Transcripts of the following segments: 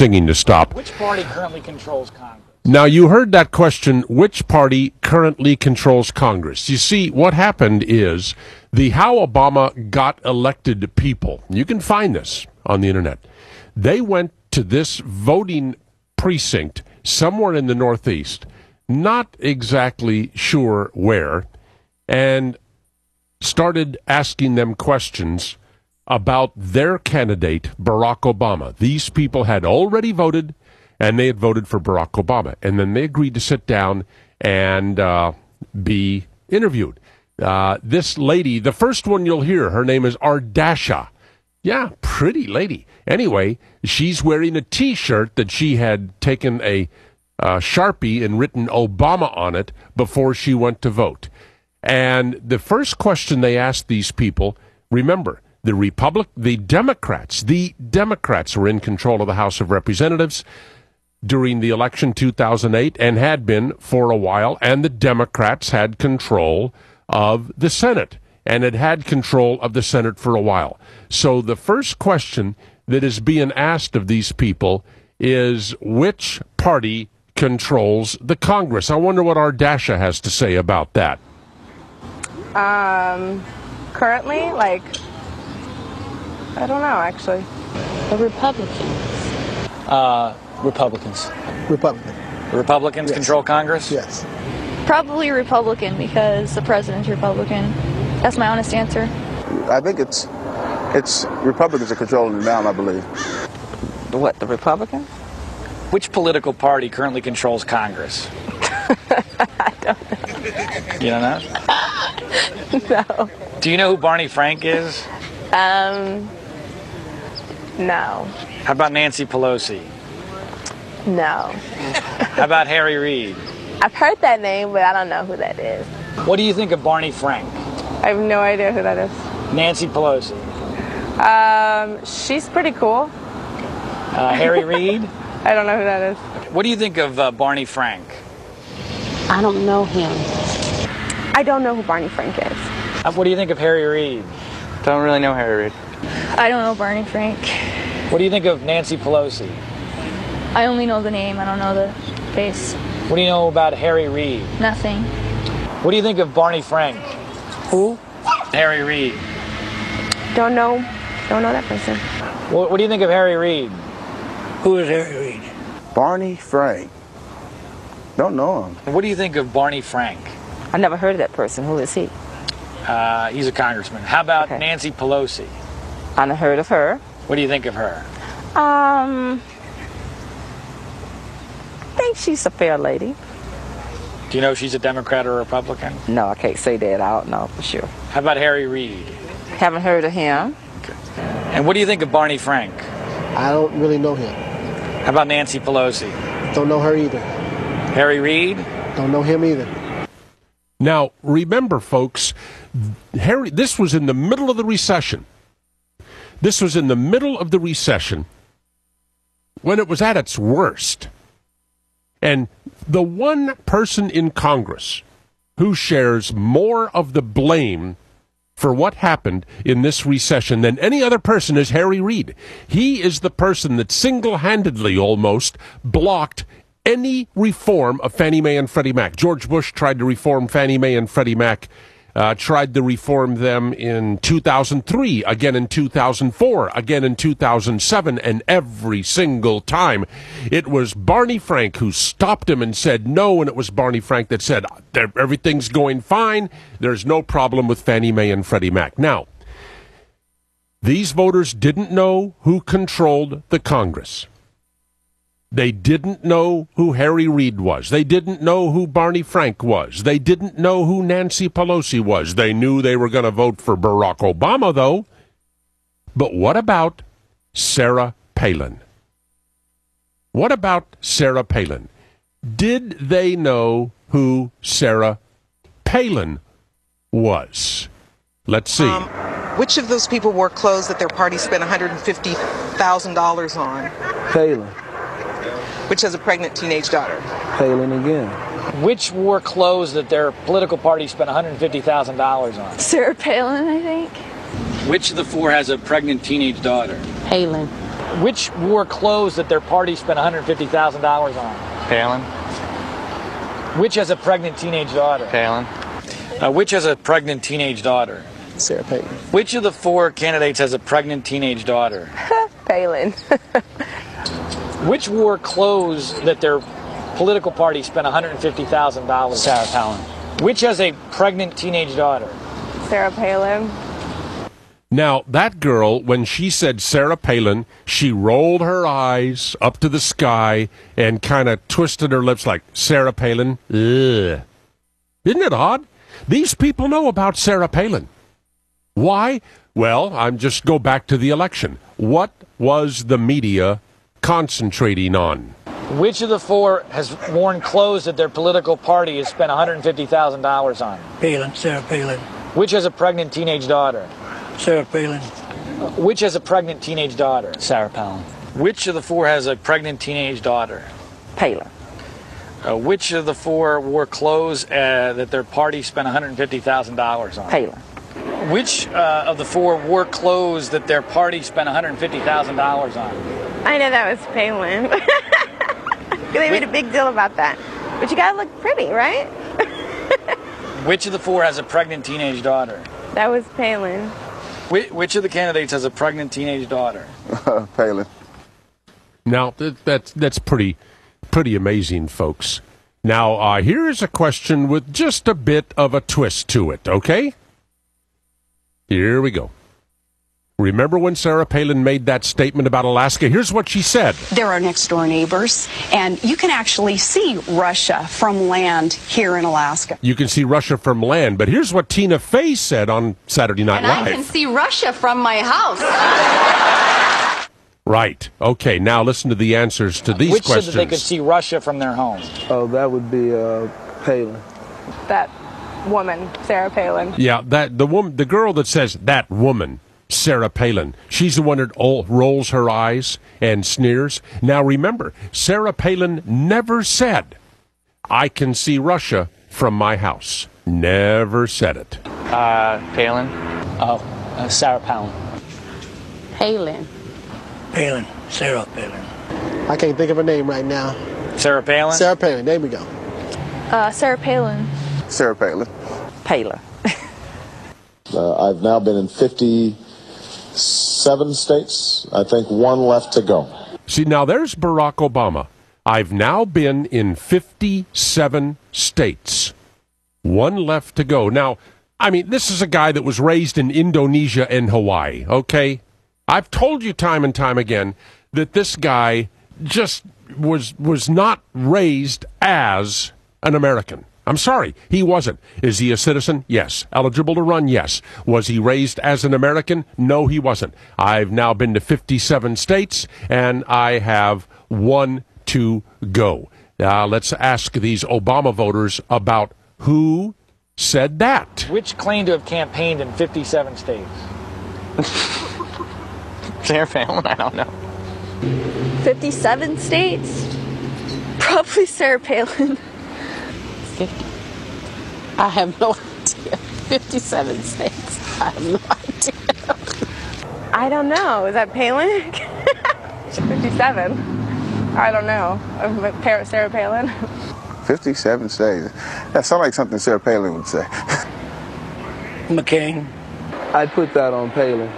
singing to stop. Which party currently controls Congress? Now, you heard that question, which party currently controls Congress? You see, what happened is the How Obama Got Elected people, you can find this on the internet, they went to this voting precinct somewhere in the Northeast, not exactly sure where, and started asking them questions about their candidate, Barack Obama. These people had already voted, and they had voted for Barack Obama. And then they agreed to sit down and be interviewed. This lady, the first one you'll hear, her name is Ardasha. Yeah, pretty lady. Anyway, she's wearing a T-shirt that she had taken a Sharpie and written Obama on it before she went to vote. And the first question they asked these people, remember, the Democrats were in control of the House of Representatives during the election 2008 and had been for a while, and the Democrats had control of the Senate and had control of the Senate for a while. So the first question that is being asked of these people is, which party controls the Congress? I wonder what Ardasha has to say about that. Currently, I don't know, actually. The Republicans. Republicans. Republican. Republicans Yes. control Congress? Yes. Probably Republican because the president's Republican. That's my honest answer. I think it's Republicans are controlling it now, I believe. What, the Republicans? Which political party currently controls Congress? I don't know. You don't know? No. Do you know who Barney Frank is? No. How about Nancy Pelosi? No. How about Harry Reid? I've heard that name, but I don't know who that is. What do you think of Barney Frank? I have no idea who that is. Nancy Pelosi? She's pretty cool. Harry Reid? I don't know who that is. What do you think of Barney Frank? I don't know him. I don't know who Barney Frank is. What do you think of Harry Reid? Don't really know Harry Reid. I don't know Barney Frank. What do you think of Nancy Pelosi? I only know the name. I don't know the face. What do you know about Harry Reid? Nothing. What do you think of Barney Frank? Who? Harry Reid. Don't know that person. What do you think of Harry Reid? Who is Harry Reid? Barney Frank. Don't know him. What do you think of Barney Frank? I've never heard of that person. Who is he? He's a congressman. How about Okay. Nancy Pelosi? I've heard of her. What do you think of her? I think she's a fair lady. Do you know if she's a Democrat or a Republican? No, I can't say that. I don't know for sure. How about Harry Reid? Haven't heard of him. And what do you think of Barney Frank? I don't really know him. How about Nancy Pelosi? Don't know her either. Harry Reid? Don't know him either. Now, remember, folks, this was in the middle of the recession. This was in the middle of the recession when it was at its worst. And the one person in Congress who shares more of the blame for what happened in this recession than any other person is Harry Reid. He is the person that single-handedly almost blocked any reform of Fannie Mae and Freddie Mac. George Bush tried to reform Fannie Mae and Freddie Mac, tried to reform them in 2003, again in 2004, again in 2007, and every single time it was Barney Frank who stopped him and said no, and it was Barney Frank that said everything's going fine, there's no problem with Fannie Mae and Freddie Mac. Now, these voters didn't know who controlled the Congress. They didn't know who Harry Reid was. They didn't know who Barney Frank was. They didn't know who Nancy Pelosi was. They knew they were going to vote for Barack Obama, though. But what about Sarah Palin? What about Sarah Palin? Did they know who Sarah Palin was? Let's see. Which of those people wore clothes that their party spent $150,000 on? Palin. Which has a pregnant teenage daughter? Palin again. Which wore clothes that their political party spent $150,000 on? Sarah Palin, I think. Which of the four has a pregnant teenage daughter? Palin. Which wore clothes that their party spent $150,000 on? Palin. Which has a pregnant teenage daughter? Palin. Which has a pregnant teenage daughter? Sarah Palin. Which of the four candidates has a pregnant teenage daughter? Palin. Which wore clothes that their political party spent $150,000? Sarah Palin. Which has a pregnant teenage daughter? Sarah Palin. Now, that girl, when she said Sarah Palin, she rolled her eyes up to the sky and kind of twisted her lips like, Sarah Palin? Ugh. Isn't it odd? These people know about Sarah Palin. Why? Well, I'm just go back to the election. What was the media concentrating on? Which of the four has worn clothes that their political party has spent $150,000 on? Palin. Sarah Palin. Which has a pregnant teenage daughter? Sarah Palin. Which has a pregnant teenage daughter? Sarah Palin. Which of the four has a pregnant teenage daughter? Palin. Which of the four wore clothes that their party spent $150,000 on? Palin. Which of the four wore clothes that their party spent $150,000 on? I know that was Palin. They made a big deal about that. But you gotta look pretty, right? Which of the four has a pregnant teenage daughter? That was Palin. Which of the candidates has a pregnant teenage daughter? Palin. Now, that's pretty amazing, folks. Now, here is a question with just a bit of a twist to it, okay? Here we go. Remember when Sarah Palin made that statement about Alaska? Here's what she said. There are next-door neighbors, and you can actually see Russia from land here in Alaska. You can see Russia from land, but here's what Tina Fey said on Saturday Night Live. And I can see Russia from my house. Right. Okay, now listen to the answers to these Which questions. said that they could see Russia from their home? Oh, that would be Palin. That woman, Sarah Palin. Yeah, the girl that says that woman, Sarah Palin. She's the one that rolls her eyes and sneers. Now remember, Sarah Palin never said, I can see Russia from my house. Never said it. Palin. Sarah Palin. Palin. Palin. Sarah Palin. I can't think of her name right now. Sarah Palin? Sarah Palin. There we go. Sarah Palin. Sarah Palin. Palin. I've now been in 57 states. I think one left to go. See, now there's Barrack Obama. I've now been in 57 states. One left to go. Now, I mean, this is a guy that was raised in Indonesia and Hawaii, okay? I've told you time and time again that this guy just was not raised as an American. I'm sorry, he wasn't. Is he a citizen? Yes. Eligible to run? Yes. Was he raised as an American? No, he wasn't. I've now been to 57 states, and I have one to go. Let's ask these Obama voters about who said that. Which claimed to have campaigned in 57 states? Sarah Palin? I don't know. 57 states? Probably Sarah Palin. 50. I have no idea. 57 states. I have no idea. I don't know. Is that Palin? 57. I don't know. Sarah Palin. 57 states. That sounds like something Sarah Palin would say. McCain. I'd put that on Palin.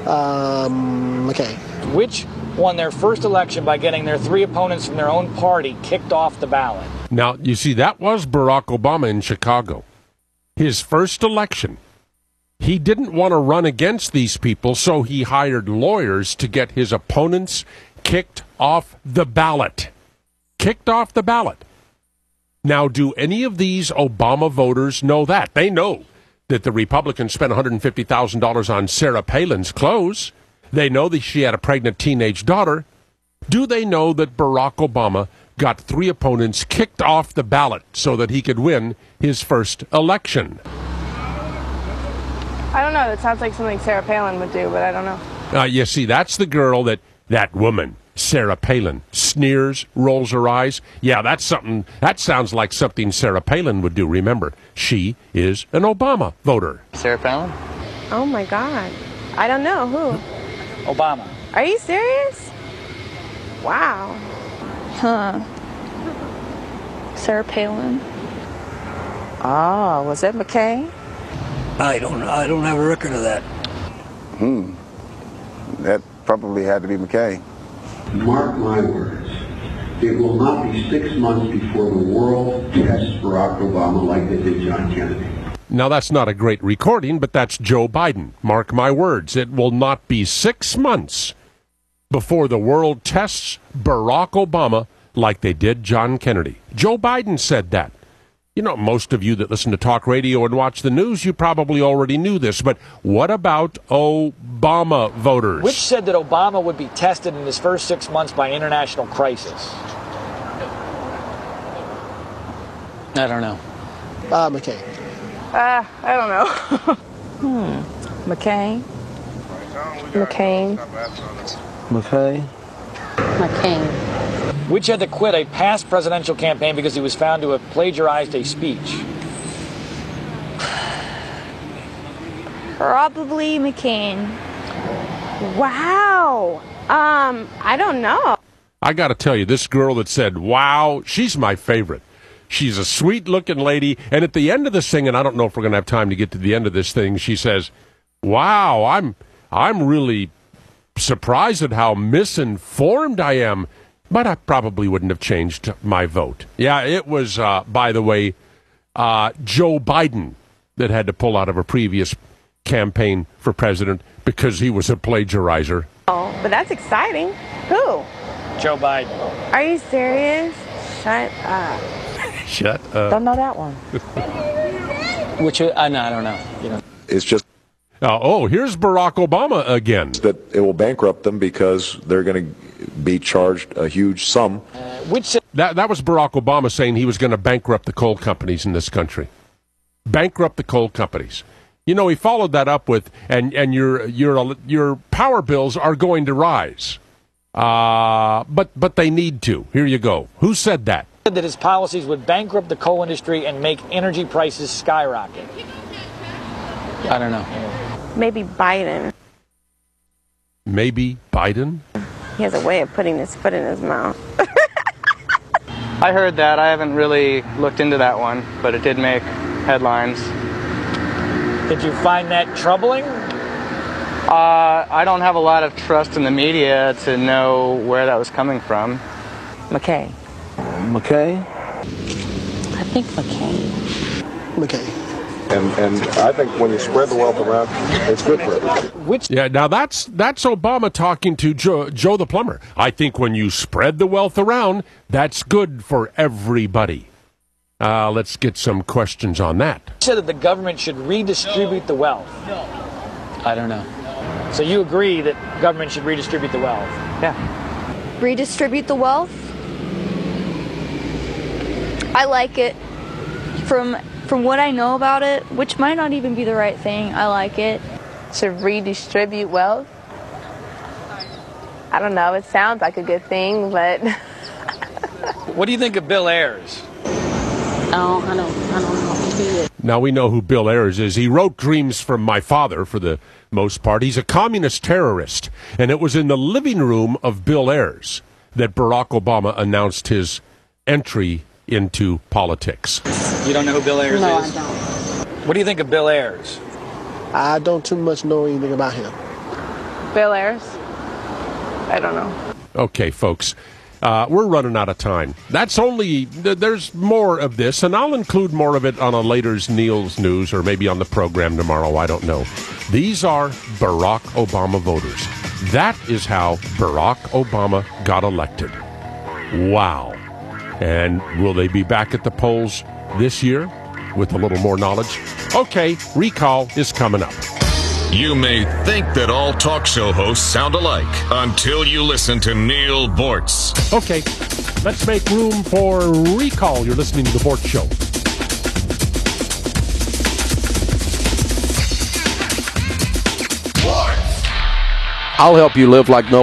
McCain. Which won their first election by getting their three opponents from their own party kicked off the ballot? Now, you see, that was Barack Obama in Chicago. His first election. He didn't want to run against these people, so he hired lawyers to get his opponents kicked off the ballot. Kicked off the ballot. Now, do any of these Obama voters know that? They know that the Republicans spent $150,000 on Sarah Palin's clothes. They know that she had a pregnant teenage daughter. Do they know that Barack Obama got three opponents kicked off the ballot so that he could win his first election? I don't know. That sounds like something Sarah Palin would do, but I don't know. You see, that's the girl that woman, Sarah Palin, sneers, rolls her eyes. Yeah, that sounds like something Sarah Palin would do. Remember, she is an Obama voter. Sarah Palin? Oh my God. I don't know. Who? Obama. Are you serious? Wow. Huh. Sarah Palin. Oh, was that McCain? I don't have a record of that. That probably had to be McKay. Mark my words, it will not be 6 months before the world tests Barack Obama like they did John Kennedy. Now, that's not a great recording, but that's Joe Biden. Mark my words, it will not be 6 months before the world tests Barack Obama like they did John Kennedy. Joe Biden said that. You know, most of you that listen to talk radio and watch the news, you probably already knew this, but what about Obama voters? Which said that Obama would be tested in his first 6 months by international crisis? I don't know. McCain. I don't know. McCain? McCain. McCain. McCain. Which had to quit a past presidential campaign because he was found to have plagiarized a speech? Probably McCain. Wow. I don't know. I got to tell you, this girl that said, wow, she's my favorite. She's a sweet-looking lady, and at the end of this thing, and I don't know if we're going to have time to get to the end of this thing, she says, wow, I'm really surprised at how misinformed I am, but I probably wouldn't have changed my vote. Yeah, it was, by the way, Joe Biden that had to pull out of a previous campaign for president because he was a plagiarizer. Oh, but that's exciting. Who? Joe Biden. Are you serious? Shut up. Shut up. Don't know that one. Which, no, I don't know. You know. It's just here's Barack Obama again. that it will bankrupt them because they're going to be charged a huge sum. That was Barack Obama saying he was going to bankrupt the coal companies in this country. Bankrupt the coal companies. You know, he followed that up with, and your power bills are going to rise. But they need to. Here you go. Who said that? That his policies would bankrupt the coal industry and make energy prices skyrocket. I don't know. Maybe Biden. Maybe Biden? He has a way of putting his foot in his mouth. I heard that. I haven't really looked into that one, but it did make headlines. Did you find that troubling? I don't have a lot of trust in the media to know where that was coming from. McCain. McCain. I think McCain. McCain. And I think when you spread the wealth around, it's good for everybody. Yeah, now that's Obama talking to Joe the plumber. I think when you spread the wealth around, that's good for everybody. Let's get some questions on that. You said that the government should redistribute the wealth. I don't know. So you agree that government should redistribute the wealth? Yeah. Redistribute the wealth? I like it. From what I know about it, which might not even be the right thing, I like it. To redistribute wealth? I don't know. It sounds like a good thing, but... What do you think of Bill Ayers? Oh, I don't know who he is. Now we know who Bill Ayers is. He wrote Dreams from My Father for the most part. He's a communist terrorist. And it was in the living room of Bill Ayers that Barack Obama announced his entry into politics. You don't know who Bill Ayers is? No, I don't. What do you think of Bill Ayers? I don't too much know anything about him. Bill Ayers? I don't know. Okay, folks. We're running out of time. There's more of this, and I'll include more of it on a later's Neal's News or maybe on the program tomorrow. I don't know. These are Barack Obama voters. That is how Barack Obama got elected. Wow. And will they be back at the polls this year with a little more knowledge? Okay, recall is coming up. You may think that all talk show hosts sound alike until you listen to Neal Boortz. Okay, let's make room for recall. You're listening to The Boortz Show. I'll help you live like no